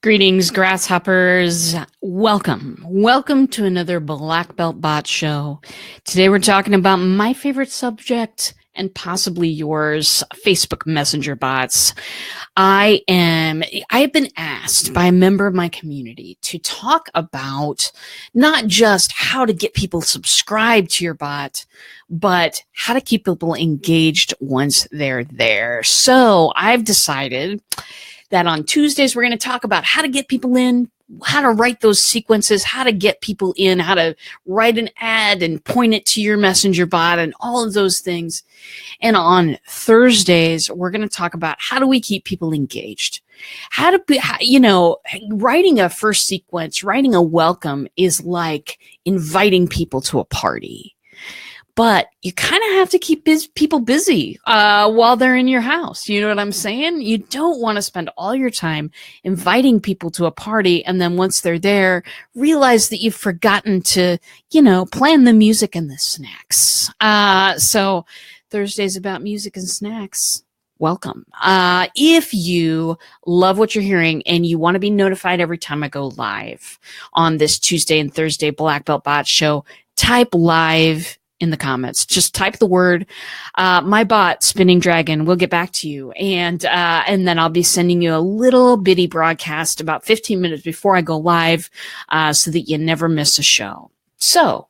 Greetings, grasshoppers. Welcome to another Black Belt Bot show. Today we're talking about my favorite subject and possibly yours, Facebook Messenger bots. I have been asked by a member of my community to talk about not just how to get people subscribed to your bot, but how to keep people engaged once they're there. So I've decided that on Tuesdays, we're going to talk about how to get people in, how to write those sequences, how to get people in, how to write an ad and point it to your messenger bot and all of those things. And on Thursdays, we're going to talk about how do we keep people engaged? Writing a first sequence, writing a welcome is like inviting people to a party. But you kind of have to keep people busy while they're in your house. You know what I'm saying? You don't want to spend all your time inviting people to a party, and then once they're there, realize that you've forgotten to, plan the music and the snacks. So Thursday's about music and snacks. Welcome. If you love what you're hearing and you want to be notified every time I go live on this Tuesday and Thursday Black Belt Bot show, type live in the comments. Just type the word, my bot, Spinning Dragon. We'll get back to you. And then I'll be sending you a little bitty broadcast about 15 minutes before I go live so that you never miss a show. So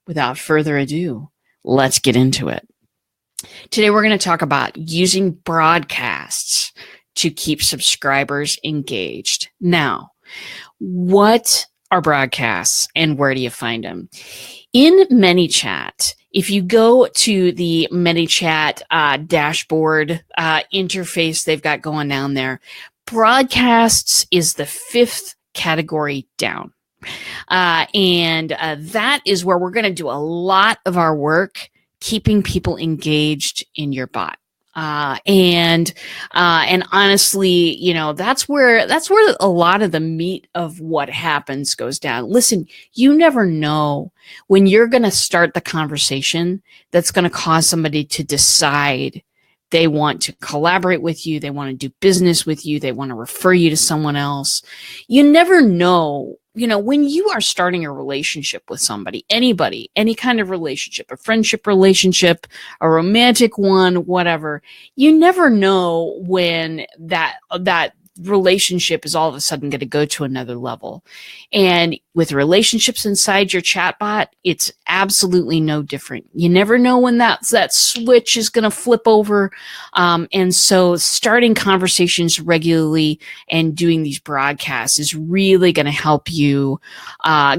without further ado, let's get into it. Today, we're going to talk about using broadcasts to keep subscribers engaged. Now, what are broadcasts and where do you find them? In ManyChat, if you go to the ManyChat dashboard interface they've got going down there, broadcasts is the fifth category down. And that is where we're going to do a lot of our work keeping people engaged in your bot. And honestly, that's where a lot of the meat of what happens goes down. Listen, you never know when you're going to start the conversation that's going to cause somebody to decide they want to collaborate with you. They want to do business with you. They want to refer you to someone else. You never know. When you are starting a relationship with somebody, anybody, any kind of relationship, a friendship relationship, a romantic one, whatever, you never know when that relationship is all of a sudden going to go to another level. And with relationships inside your chatbot, it's absolutely no different. You never know when that switch is going to flip over. And so starting conversations regularly and doing these broadcasts is really going to help you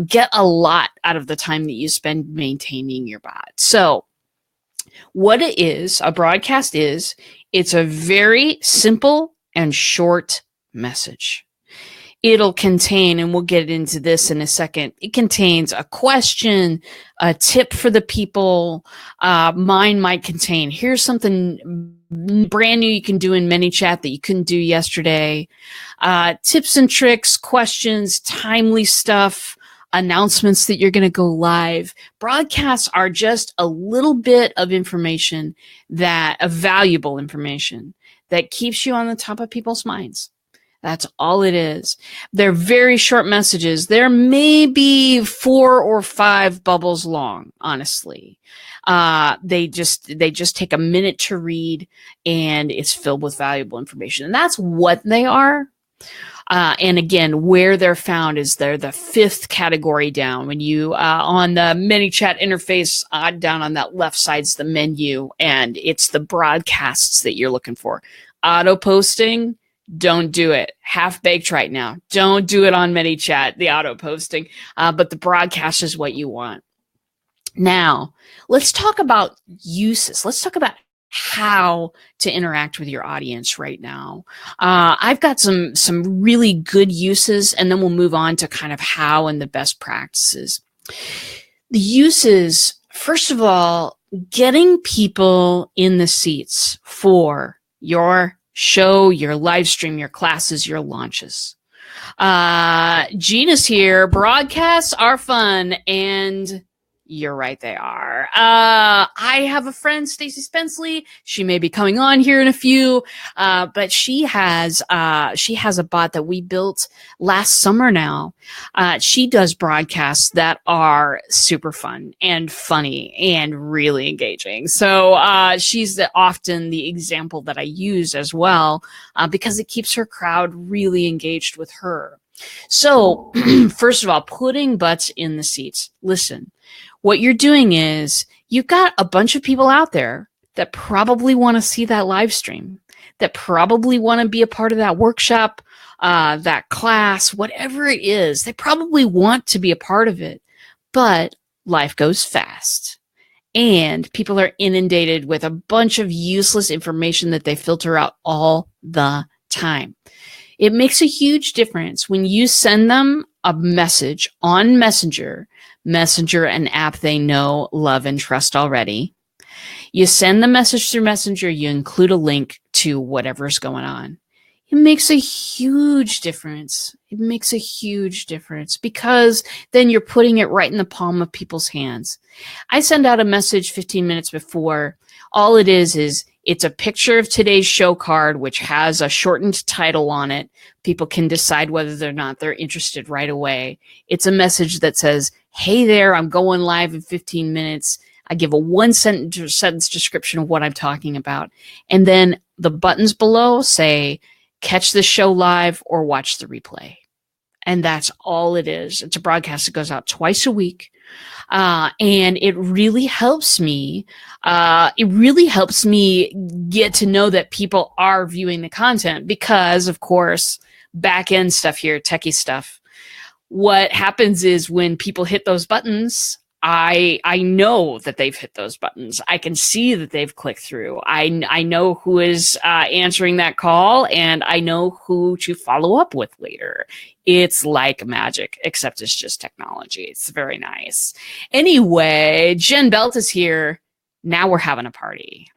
get a lot out of the time that you spend maintaining your bot. So what a broadcast is, it's a very simple and short message. It'll contain, and we'll get into this in a second, it contains a question, a tip for the people. Mine might contain, here's something brand new you can do in ManyChat that you couldn't do yesterday. Tips and tricks, questions, timely stuff, announcements that you're going to go live. Broadcasts are just a little bit of information valuable information that keeps you on the top of people's minds. That's all it is. They're very short messages. They're maybe 4 or 5 bubbles long, honestly. They just take a minute to read, and it's filled with valuable information. And that's what they are. And again, where they're found is they're the fifth category down. When you on the ManyChat interface, down on that left side's the menu, and it's the broadcasts that you're looking for. Auto posting, don't do it. Half baked right now. Don't do it on ManyChat, the auto posting. But the broadcast is what you want. Now, let's talk about uses. Let's talk about how to interact with your audience right now. I've got some really good uses, and then we'll move on to kind of how and the best practices. The uses, first of all, getting people in the seats for your show, your live stream, your classes, your launches. Gina's here. Broadcasts are fun and You're right, they are. I have a friend, Stacey Spenceley. She may be coming on here in a few, but she has a bot that we built last summer now. She does broadcasts that are super fun and funny and really engaging. So she's often the example that I use as well, because it keeps her crowd really engaged with her. So, first of all, putting butts in the seats. Listen, what you're doing is you've got a bunch of people out there that probably want to see that live stream, that probably want to be a part of that workshop, that class, whatever it is. They probably want to be a part of it, but life goes fast. And people are inundated with a bunch of useless information that they filter out all the time. It makes a huge difference when you send them a message on Messenger, an app they know, love, and trust already. You send the message through Messenger, you include a link to whatever's going on. It makes a huge difference. It makes a huge difference because then you're putting it right in the palm of people's hands. I send out a message 15 minutes before. All it is it's a picture of today's show card, which has a shortened title on it. People can decide whether or not they're interested right away. It's a message that says, hey there, I'm going live in 15 minutes. I give a one sentence description of what I'm talking about. And then the buttons below say, catch the show live or watch the replay. And that's all it is. It's a broadcast that goes out twice a week. And it really helps me. Get to know that people are viewing the content because, of course, back end stuff here, techie stuff. What happens is when people hit those buttons, I know that they've hit those buttons. I can see that they've clicked through. I know who is answering that call, and I know who to follow up with later. It's like magic, except it's just technology. It's very nice. Anyway, Jen Belt is here. Now we're having a party.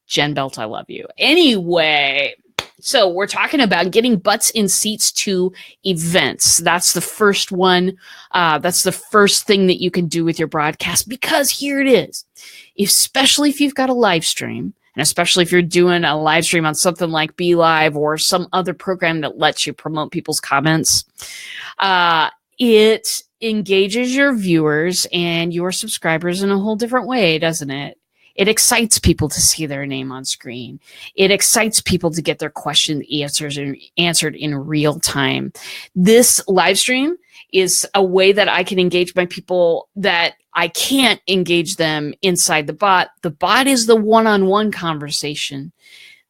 Jen Belt, I love you. Anyway, so we're talking about getting butts in seats to events. That's the first one. That's the first thing that you can do with your broadcast, because here it is. Especially if you've got a live stream, and especially if you're doing a live stream on something like BeLive or some other program that lets you promote people's comments, it engages your viewers and your subscribers in a whole different way, doesn't it? It excites people to see their name on screen. It excites people to get their question answered in real time. This live stream is a way that I can engage my people that I can't engage them inside the bot. The bot is the one-on-one conversation.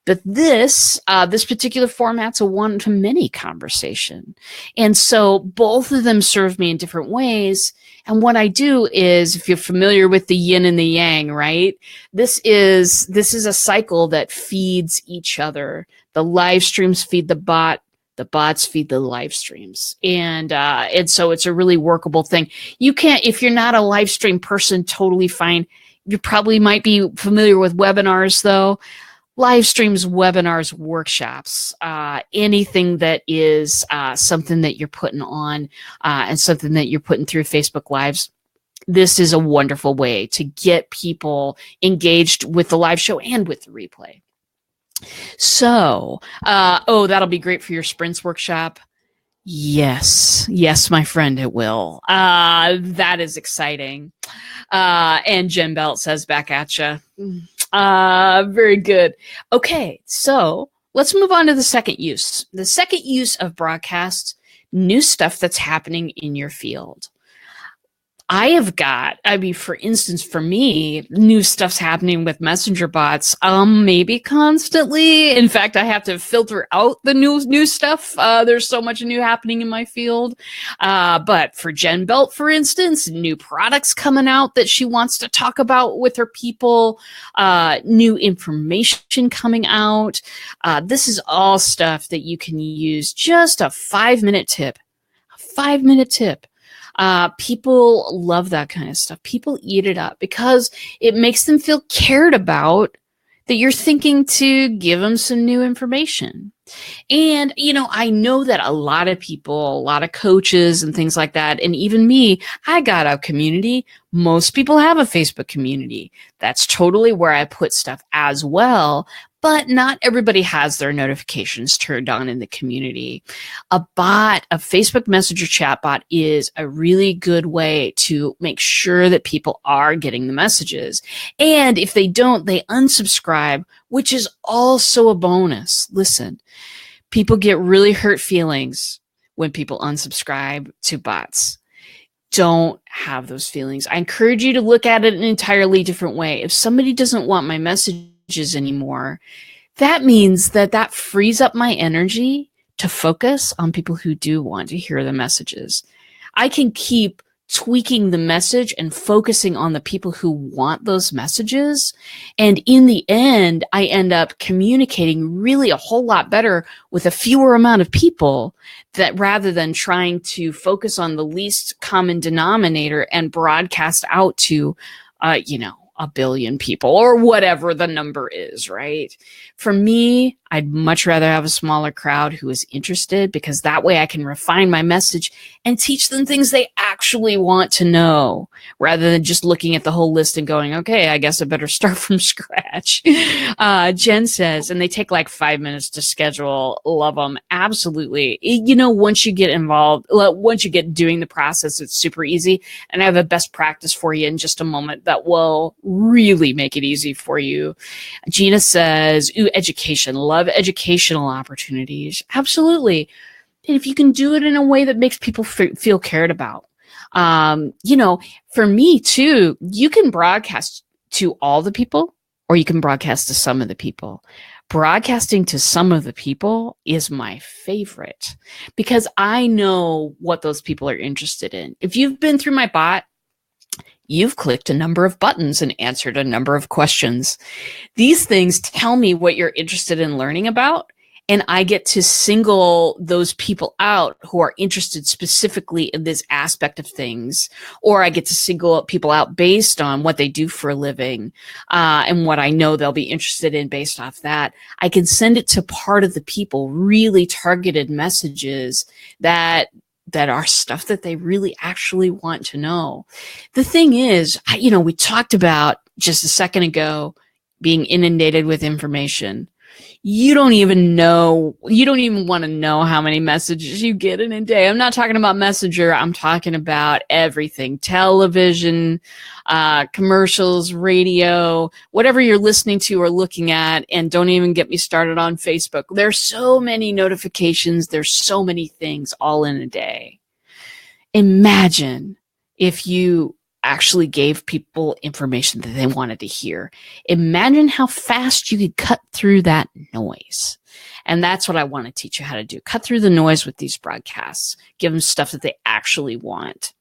But this particular format's a one-to-many conversation. And so both of them serve me in different ways. And what I do is, if you're familiar with the yin and the yang, right? This is a cycle that feeds each other. The live streams feed the bots feed the live streams. And so it's a really workable thing. You can't, if you're not a live stream person, totally fine. You probably might be familiar with webinars though. Live streams, webinars, workshops, anything that is something that you're putting on and something that you're putting through Facebook Lives. This is a wonderful way to get people engaged with the live show and with the replay. So, that'll be great for your sprints workshop. Yes, my friend, it will. That is exciting. And Jen Belt says back at you. Very good. Okay, so let's move on to the second use. The second use of broadcasts, new stuff that's happening in your field. For instance, for me, new stuff's happening with messenger bots, maybe constantly. In fact, I have to filter out the new stuff. There's so much new happening in my field. But for Jen Belt, for instance, new products coming out that she wants to talk about with her people, new information coming out. This is all stuff that you can use. Just a 5-minute tip. People love that kind of stuff. People eat it up because it makes them feel cared about, that you're thinking to give them some new information. And, I know that a lot of people, a lot of coaches and things like that, and even me, I got a community. Most people have a Facebook community. That's totally where I put stuff as well. But not everybody has their notifications turned on in the community. A Facebook Messenger chat bot is a really good way to make sure that people are getting the messages. And if they don't, they unsubscribe, which is also a bonus. Listen, people get really hurt feelings when people unsubscribe to bots. Don't have those feelings. I encourage you to look at it an entirely different way. If somebody doesn't want my messages anymore, that means that frees up my energy to focus on people who do want to hear the messages. I can keep tweaking the message and focusing on the people who want those messages. And in the end, I end up communicating really a whole lot better with a fewer amount of people, that rather than trying to focus on the least common denominator and broadcast out to, 1 billion people or whatever the number is, right? For me, I'd much rather have a smaller crowd who is interested, because that way I can refine my message and teach them things they actually want to know, rather than just looking at the whole list and going, okay, I guess I better start from scratch. Jen says, and they take like 5 minutes to schedule. Love them. Absolutely. Once you get involved, once you get doing the process, it's super easy. And I have a best practice for you in just a moment that will really make it easy for you. Gina says, ooh, education. Love educational opportunities. Absolutely. And if you can do it in a way that makes people feel cared about. For me too, you can broadcast to all the people, or you can broadcast to some of the people. Broadcasting to some of the people is my favorite, because I know what those people are interested in. If you've been through my bot, you've clicked a number of buttons and answered a number of questions. These things tell me what you're interested in learning about, and I get to single those people out who are interested specifically in this aspect of things, or I get to single people out based on what they do for a living, and what I know they'll be interested in based off that. I can send it to part of the people, really targeted messages that are stuff that they really actually want to know. The thing is, we talked about just a second ago being inundated with information. You don't even want to know how many messages you get in a day. I'm not talking about Messenger. I'm talking about everything: television, commercials, radio, whatever you're listening to or looking at. And don't even get me started on Facebook. There's so many notifications. There's so many things all in a day. Imagine if you actually gave people information that they wanted to hear. Imagine how fast you could cut through that noise. And that's what I want to teach you how to do. Cut through the noise with these broadcasts. Give them stuff that they actually want.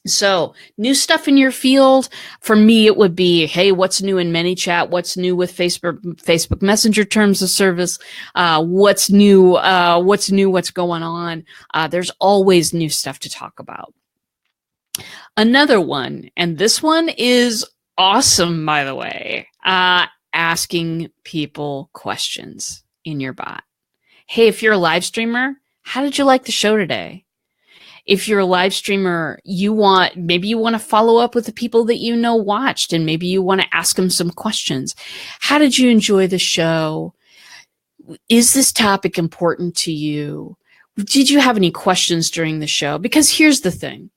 So, new stuff in your field. For me, it would be, hey, what's new in ManyChat? What's new with Facebook Messenger terms of service? What's new? What's going on? There's always new stuff to talk about. Another one, and this one is awesome, by the way, asking people questions in your bot. Hey, if you're a live streamer, how did you like the show today? If you're a live streamer, maybe you want to follow up with the people that watched, and maybe you want to ask them some questions. How did you enjoy the show? Is this topic important to you? Did you have any questions during the show? Because here's the thing.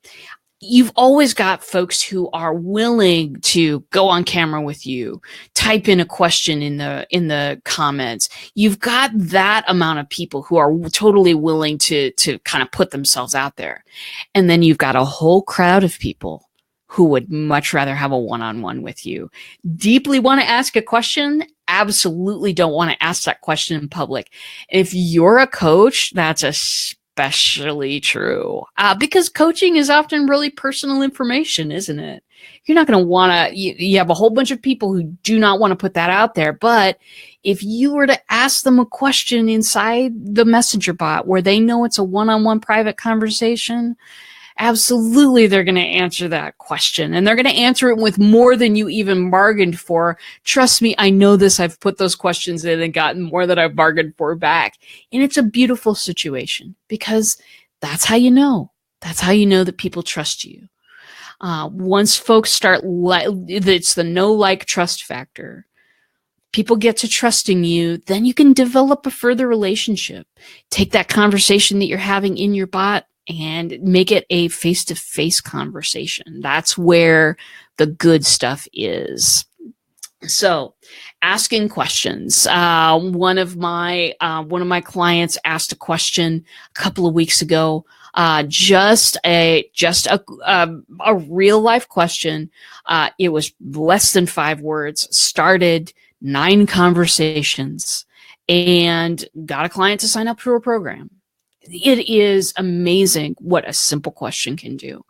You've always got folks who are willing to go on camera with you, type in a question in the comments. You've got that amount of people who are totally willing to kind of put themselves out there. And then you've got a whole crowd of people who would much rather have a one-on-one with you. Deeply want to ask a question, absolutely don't want to ask that question in public. If you're a coach, that's especially true, because coaching is often really personal information, isn't it? You're not going to want to, you have a whole bunch of people who do not want to put that out there. But if you were to ask them a question inside the Messenger bot where they know it's a one-on-one private conversation, Absolutely, they're going to answer that question, and they're going to answer it with more than you even bargained for. Trust me, I know this. I've put those questions in and gotten more than I've bargained for back. And it's a beautiful situation because that's how you know. That's how you know that people trust you. Once folks start, it's the know, like, trust factor. People get to trusting you, then you can develop a further relationship. Take that conversation that you're having in your bot and make it a face-to-face conversation. That's where the good stuff is. So, asking questions. One of my clients asked a question a couple of weeks ago. Just a real life question. It was less than 5 words. Started 9 conversations and got a client to sign up for a program. It is amazing what a simple question can do.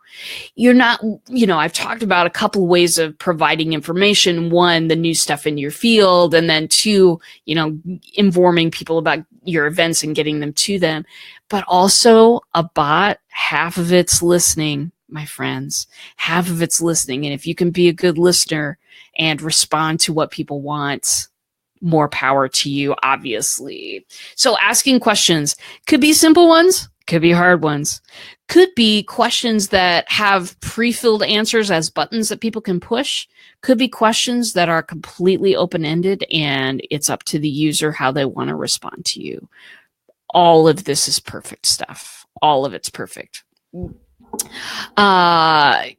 You're not, I've talked about a couple of ways of providing information. 1, the new stuff in your field, and then 2, informing people about your events and getting them to them. But also a bot, half of it's listening, my friends. Half of it's listening. And if you can be a good listener and respond to what people want, more power to you, obviously. So asking questions could be simple ones, could be hard ones, could be questions that have pre-filled answers as buttons that people can push, could be questions that are completely open-ended and it's up to the user how they want to respond to you. All of this is perfect stuff. All of it's perfect. Thank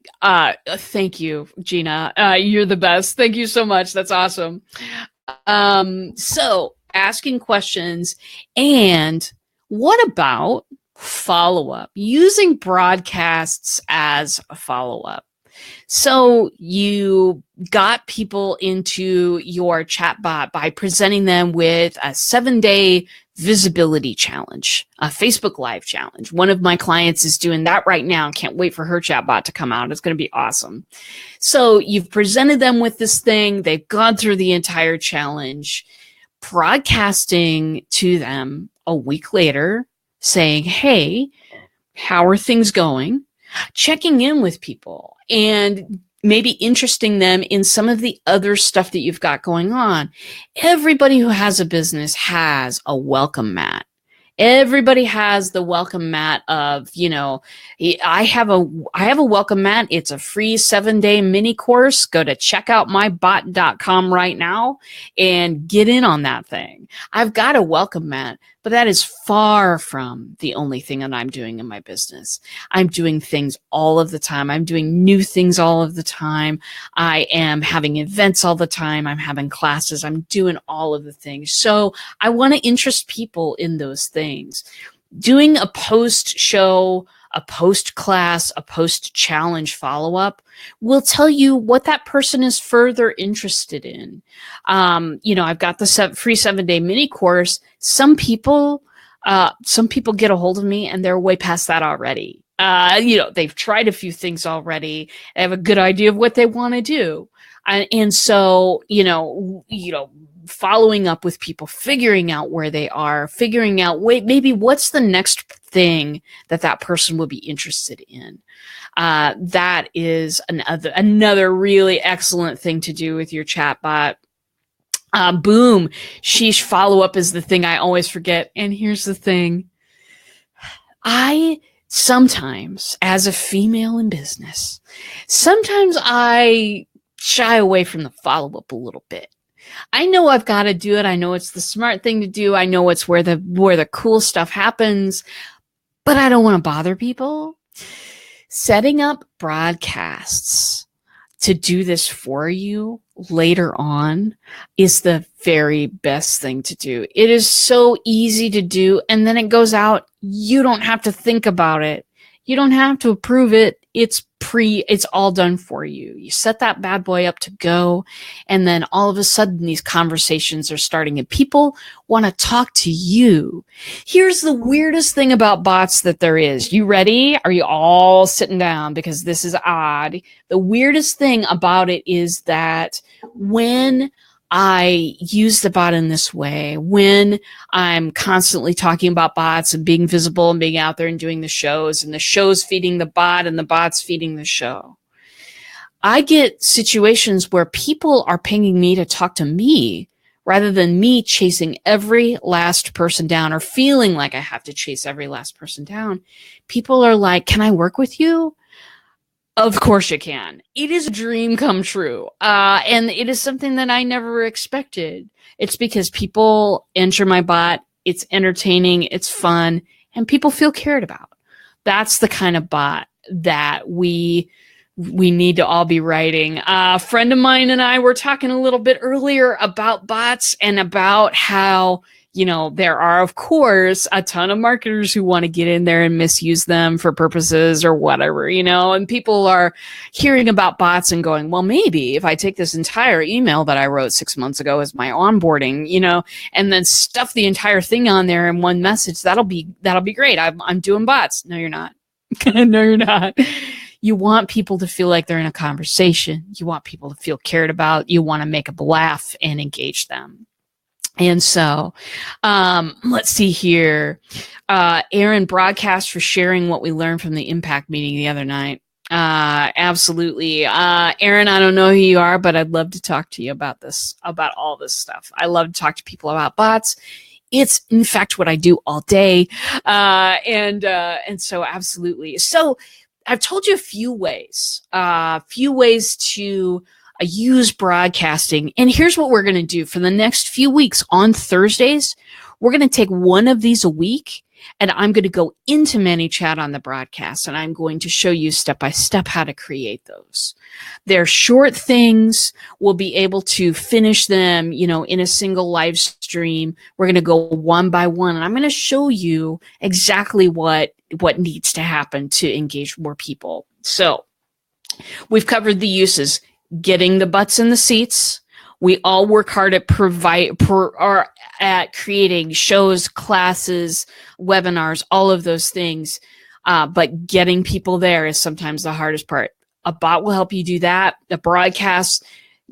you, Gina. You're the best. Thank you so much. That's awesome. So asking questions, and what about follow-up? Using broadcasts as a follow-up. So you got people into your chatbot by presenting them with a 7-day visibility challenge, a Facebook Live challenge. One of my clients is doing that right now. Can't wait for her chatbot to come out. It's going to be awesome. So you've presented them with this thing. They've gone through the entire challenge, broadcasting to them a week later saying, hey, how are things going? Checking in with people and maybe interesting them in some of the other stuff that you've got going on. Everybody who has a business has a welcome mat. Everybody has the welcome mat of, I have a welcome mat. It's a free 7-day mini course. Go to checkoutmybot.com right now and get in on that thing. I've got a welcome mat, but that is far from the only thing that I'm doing in my business. I'm doing things all of the time. I'm doing new things all of the time. I am having events all the time. I'm having classes. I'm doing all of the things. So I want to interest people in those things. Doing a post-show, a post-class, a post-challenge follow-up will tell you what that person is further interested in. I've got the free 7-day mini course. Some people get a hold of me and they're way past that already. They've tried a few things already. They have a good idea of what they want to do. And so, following up with people, figuring out where they are, figuring out, maybe what's the next thing that person would be interested in. That is another really excellent thing to do with your chatbot. Boom. Sheesh, follow-up is the thing I always forget. And here's the thing. I sometimes, as a female in business, sometimes I shy away from the follow-up a little bit. I know I've got to do it. I know it's the smart thing to do. I know it's where the cool stuff happens, but I don't want to bother people. Setting up broadcasts to do this for you later on is the very best thing to do. It is so easy to do, and then it goes out. You don't have to think about it. You don't have to approve it. It's all done for you. You set that bad boy up to go, and then all of a sudden these conversations are starting and people want to talk to you. Here's the weirdest thing about bots that there is. You ready? Are you all sitting down? Because this is odd. The weirdest thing about it is that when I use the bot in this way, when I'm constantly talking about bots and being visible and being out there and doing the shows, and the show's feeding the bot and the bot's feeding the show, I get situations where people are pinging me to talk to me rather than me chasing every last person down or feeling like I have to chase every last person down. People are like, can I work with you? Of course you can. It is a dream come true. And it is something that I never expected. It's because people enter my bot. It's entertaining. It's fun. And people feel cared about. That's the kind of bot that we need to all be writing. A friend of mine and I were talking a little bit earlier about bots and about how, there are, of course, a ton of marketers who want to get in there and misuse them for purposes or whatever, and people are hearing about bots and going, well, maybe if I take this entire email that I wrote 6 months ago as my onboarding, and then stuff the entire thing on there in one message, that'll be great. I'm doing bots. No, you're not. No, you're not. You want people to feel like they're in a conversation. You want people to feel cared about. You want to make them laugh and engage them. And so, let's see here. Aaron, broadcast for sharing what we learned from the impact meeting the other night. Absolutely. Aaron, I don't know who you are, but I'd love to talk to you about this, about all this stuff. I love to talk to people about bots. It's in fact what I do all day. And so absolutely. So I've told you a few ways to use broadcasting. And here's what we're going to do for the next few weeks. On Thursdays, we're going to take one of these a week, and I'm going to go into ManyChat on the broadcast, and I'm going to show you step by step how to create those. They're short things. We'll be able to finish them, in a single live stream. We're going to go one by one, and I'm going to show you exactly what needs to happen to engage more people. So we've covered the uses. Getting the butts in the seats. We all work hard at creating shows, classes, webinars, all of those things. But getting people there is sometimes the hardest part. A bot will help you do that. A broadcast,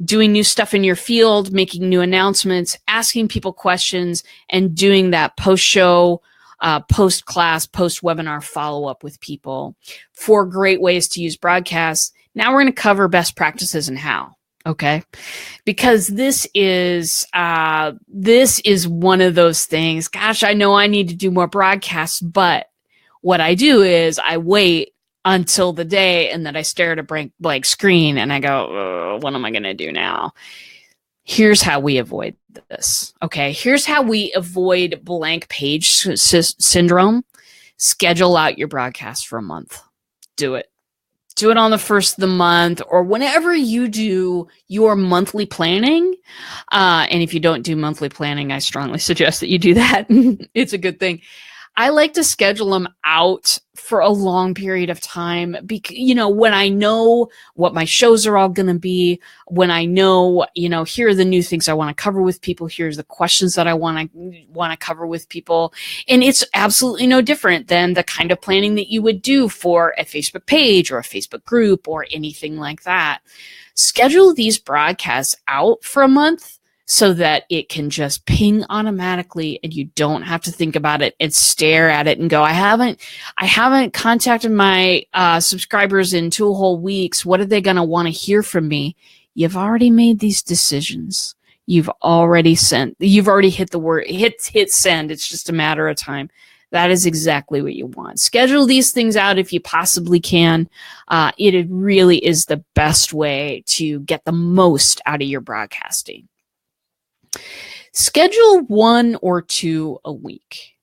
doing new stuff in your field, making new announcements, asking people questions, and doing that post-show, post-class, post-webinar follow-up with people. 4 great ways to use broadcasts. Now we're going to cover best practices and how, okay? Because this is one of those things. Gosh, I know I need to do more broadcasts, but what I do is I wait until the day and then I stare at a blank screen and I go, what am I going to do now? Here's how we avoid this, okay? Here's how we avoid blank page syndrome. Schedule out your broadcast for a month. Do it. Do it on the first of the month or whenever you do your monthly planning. And if you don't do monthly planning, I strongly suggest that you do that. It's a good thing. I like to schedule them out for a long period of time because, when I know what my shows are all going to be, when I know, here are the new things I want to cover with people. Here's the questions that I want to cover with people. And it's absolutely no different than the kind of planning that you would do for a Facebook page or a Facebook group or anything like that. Schedule these broadcasts out for a month so that it can just ping automatically and you don't have to think about it and stare at it and go, I haven't contacted my subscribers in 2 whole weeks. What are they going to want to hear from me? You've already made these decisions. You've already hit send. It's just a matter of time. That is exactly what you want. Schedule these things out if you possibly can. It really is the best way to get the most out of your broadcasting. Schedule 1 or 2 a week.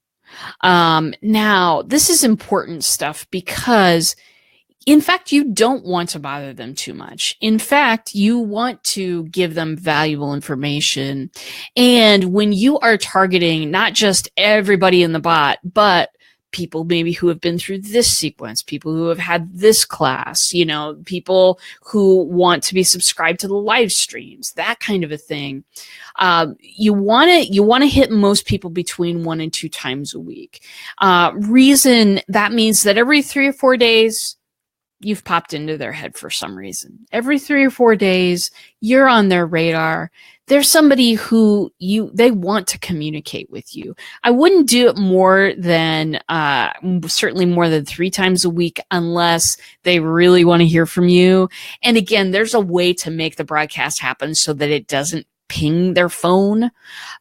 Now, this is important stuff because, in fact, you don't want to bother them too much. In fact, you want to give them valuable information. And when you are targeting not just everybody in the bot, but people maybe who have been through this sequence, people who have had this class, people who want to be subscribed to the live streams, that kind of a thing. You want to hit most people between 1 and 2 times a week. Reason that means that every 3 or 4 days, you've popped into their head for some reason. Every 3 or 4 days, you're on their radar. There's somebody who they want to communicate with you. I wouldn't do it more than certainly more than 3 times a week unless they really want to hear from you. And again, there's a way to make the broadcast happen so that it doesn't ping their phone,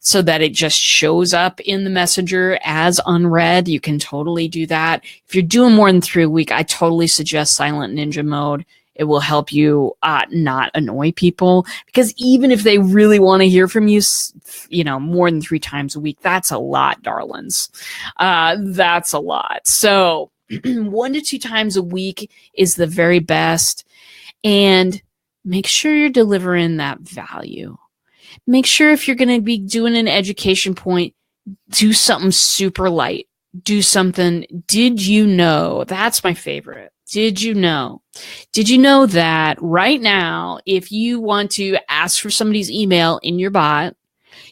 so that it just shows up in the messenger as unread. You can totally do that. If you're doing more than 3 a week, I totally suggest silent ninja mode. It will help you not annoy people, because even if they really want to hear from you, more than 3 times a week, that's a lot, darlings. That's a lot. So 1 to 2 times a week is the very best. And make sure you're delivering that value. Make sure if you're going to be doing an education point, do something super light. Do something. Did you know? That's my favorite. Did you know? Did you know that right now, if you want to ask for somebody's email in your bot,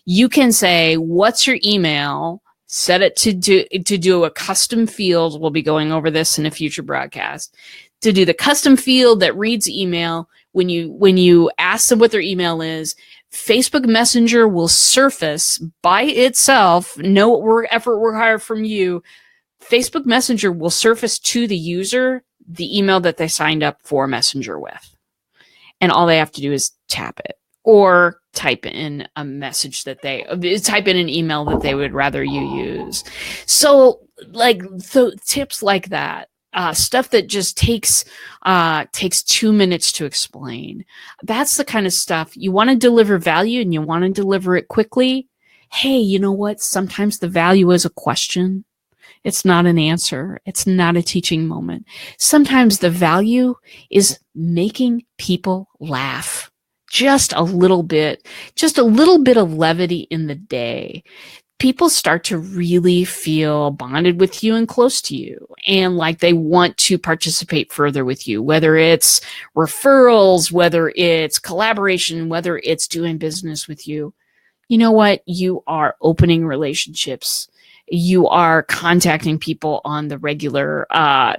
you can say, what's your email? Set it to do a custom field. We'll be going over this in a future broadcast. To do the custom field that reads email, when you ask them what their email is, Facebook Messenger will surface by itself, no effort required from you. Facebook Messenger will surface to the user the email that they signed up for Messenger with. And all they have to do is tap it or type in a message type in an email that they would rather you use. So tips like that. Stuff that just takes 2 minutes to explain. That's the kind of stuff you want to deliver value, and you want to deliver it quickly. Hey, you know what? Sometimes the value is a question. It's not an answer. It's not a teaching moment. Sometimes the value is making people laugh. Just a little bit of levity in the day. People start to really feel bonded with you and close to you, and like they want to participate further with you, whether it's referrals, whether it's collaboration, whether it's doing business with you. You know what? You are opening relationships. You are contacting people on the regular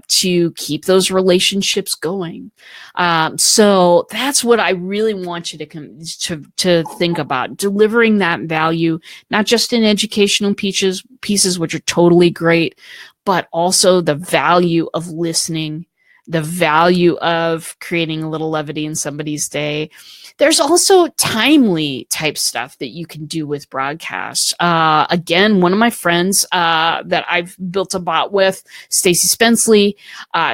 to keep those relationships going. So that's what I really want you to think about, delivering that value, not just in educational pieces, which are totally great, but also the value of listening, the value of creating a little levity in somebody's day. There's also timely type stuff that you can do with broadcasts. Again, one of my friends that I've built a bot with, Stacy Spenceley,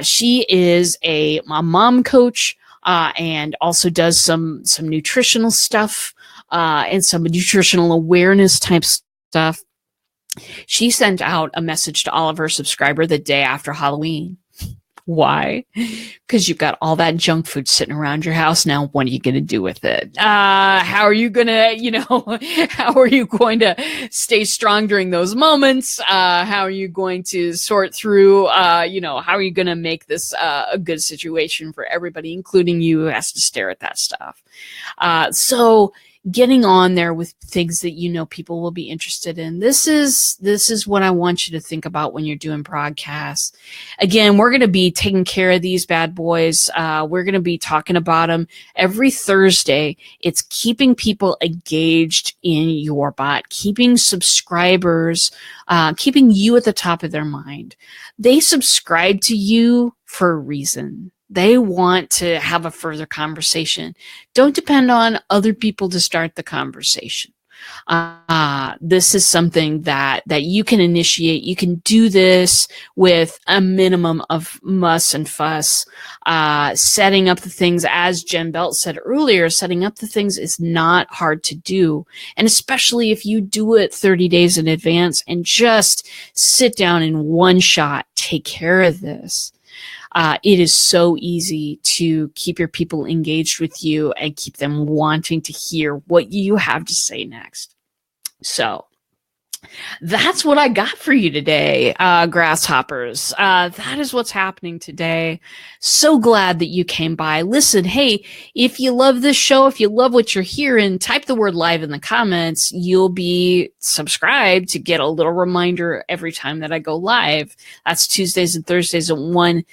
she is a mom coach and also does some nutritional stuff and some nutritional awareness type stuff. She sent out a message to all of her subscribers the day after Halloween. Why? Because you've got all that junk food sitting around your house now. What are you going to do with it? How are you going to, how are you going to stay strong during those moments? How are you going to sort through, how are you going to make this a good situation for everybody, including you who has to stare at that stuff? So getting on there with things that people will be interested in. This is what I want you to think about when you're doing broadcasts. Again, we're going to be taking care of these bad boys. We're going to be talking about them every Thursday. It's keeping people engaged in your bot, keeping subscribers, keeping you at the top of their mind. They subscribe to you for a reason. They want to have a further conversation. Don't depend on other people to start the conversation. This is something that you can initiate. You can do this with a minimum of muss and fuss. Setting up the things, as Jen Belt said earlier, setting up the things is not hard to do. And especially if you do it 30 days in advance and just sit down in one shot, take care of this. It is so easy to keep your people engaged with you and keep them wanting to hear what you have to say next. So that's what I got for you today, grasshoppers. That is what's happening today. So glad that you came by. Listen, hey, if you love this show, if you love what you're hearing, type the word live in the comments. You'll be subscribed to get a little reminder every time that I go live. That's Tuesdays and Thursdays at 1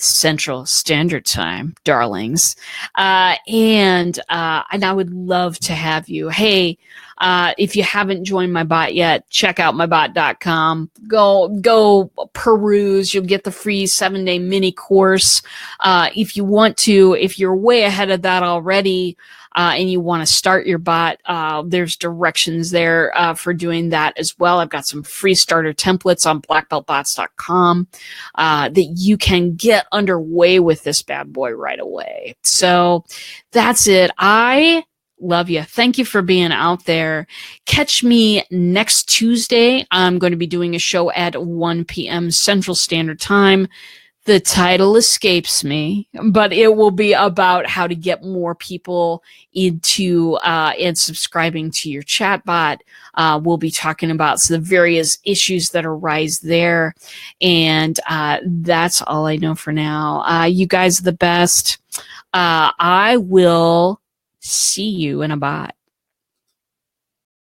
Central Standard Time, darlings. And I would love to have you. Hey, if you haven't joined my bot yet, check out mybot.com. Go peruse. You'll get the free 7-day mini course. If you want to, if you're way ahead of that already, and you want to start your bot, there's directions there for doing that as well. I've got some free starter templates on blackbeltbots.com that you can get underway with this bad boy right away. So that's it. I love you. Thank you for being out there. Catch me next Tuesday. I'm going to be doing a show at 1 p.m. Central Standard Time. The title escapes me, but it will be about how to get more people into and subscribing to your chatbot. We'll be talking about the various issues that arise there. And that's all I know for now. You guys are the best. I will see you in a bot.